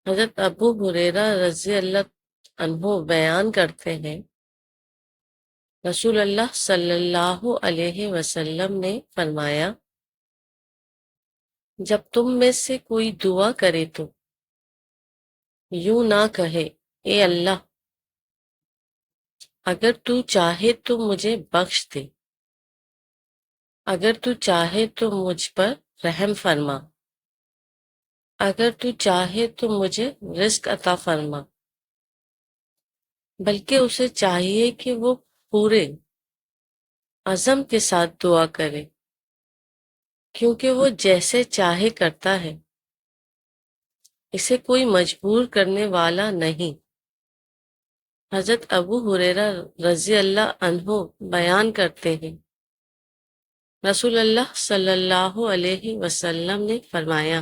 حضرت ابو ہریرہ رضی اللہ عنہ بیان کرتے ہیں، رسول اللہ صلی اللہ علیہ وسلم نے فرمایا، جب تم میں سے کوئی دعا کرے تو یوں نہ کہے، اے اللہ، اگر تو چاہے تو مجھے بخش دے، اگر تو چاہے تو مجھ پر رحم فرما، اگر تو چاہے تو مجھے رزق عطا فرما، بلکہ اسے چاہیے کہ وہ پورے عزم کے ساتھ دعا کرے، کیونکہ وہ جیسے چاہے کرتا ہے، اسے کوئی مجبور کرنے والا نہیں۔ حضرت ابو ہریرہ رضی اللہ عنہ بیان کرتے ہیں، رسول اللہ صلی اللہ علیہ وسلم نے فرمایا،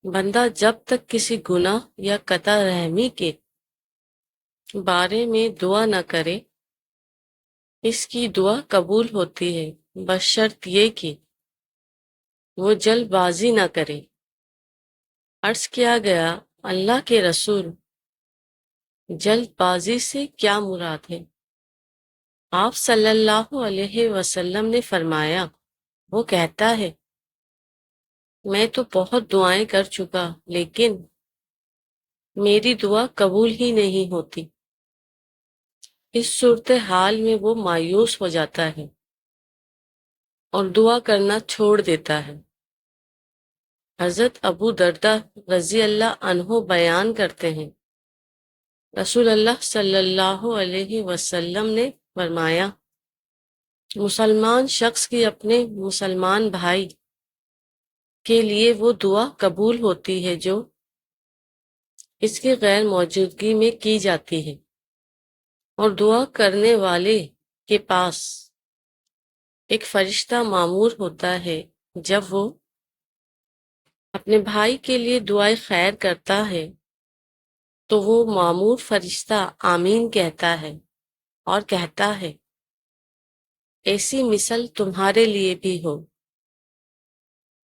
بندہ جب تک کسی گناہ یا قطع رحمی کے بارے میں دعا نہ کرے، اس کی دعا قبول ہوتی ہے، بشرط یہ کہ وہ جلد بازی نہ کرے۔ عرض کیا گیا، اللہ کے رسول، جلد بازی سے کیا مراد ہے؟ آپ صلی اللہ علیہ وسلم نے فرمایا، وہ کہتا ہے، میں تو بہت دعائیں کر چکا لیکن میری دعا قبول ہی نہیں ہوتی۔ اس صورتحال میں وہ مایوس ہو جاتا ہے اور دعا کرنا چھوڑ دیتا ہے۔ حضرت ابو دردہ رضی اللہ عنہ بیان کرتے ہیں، رسول اللہ صلی اللہ علیہ وسلم نے فرمایا، مسلمان شخص کی اپنے مسلمان بھائی کے لیے وہ دعا قبول ہوتی ہے جو اس کی غیر موجودگی میں کی جاتی ہے، اور دعا کرنے والے کے پاس ایک فرشتہ مامور ہوتا ہے، جب وہ اپنے بھائی کے لیے دعائے خیر کرتا ہے تو وہ مامور فرشتہ آمین کہتا ہے اور کہتا ہے، ایسی مثل تمہارے لیے بھی ہو۔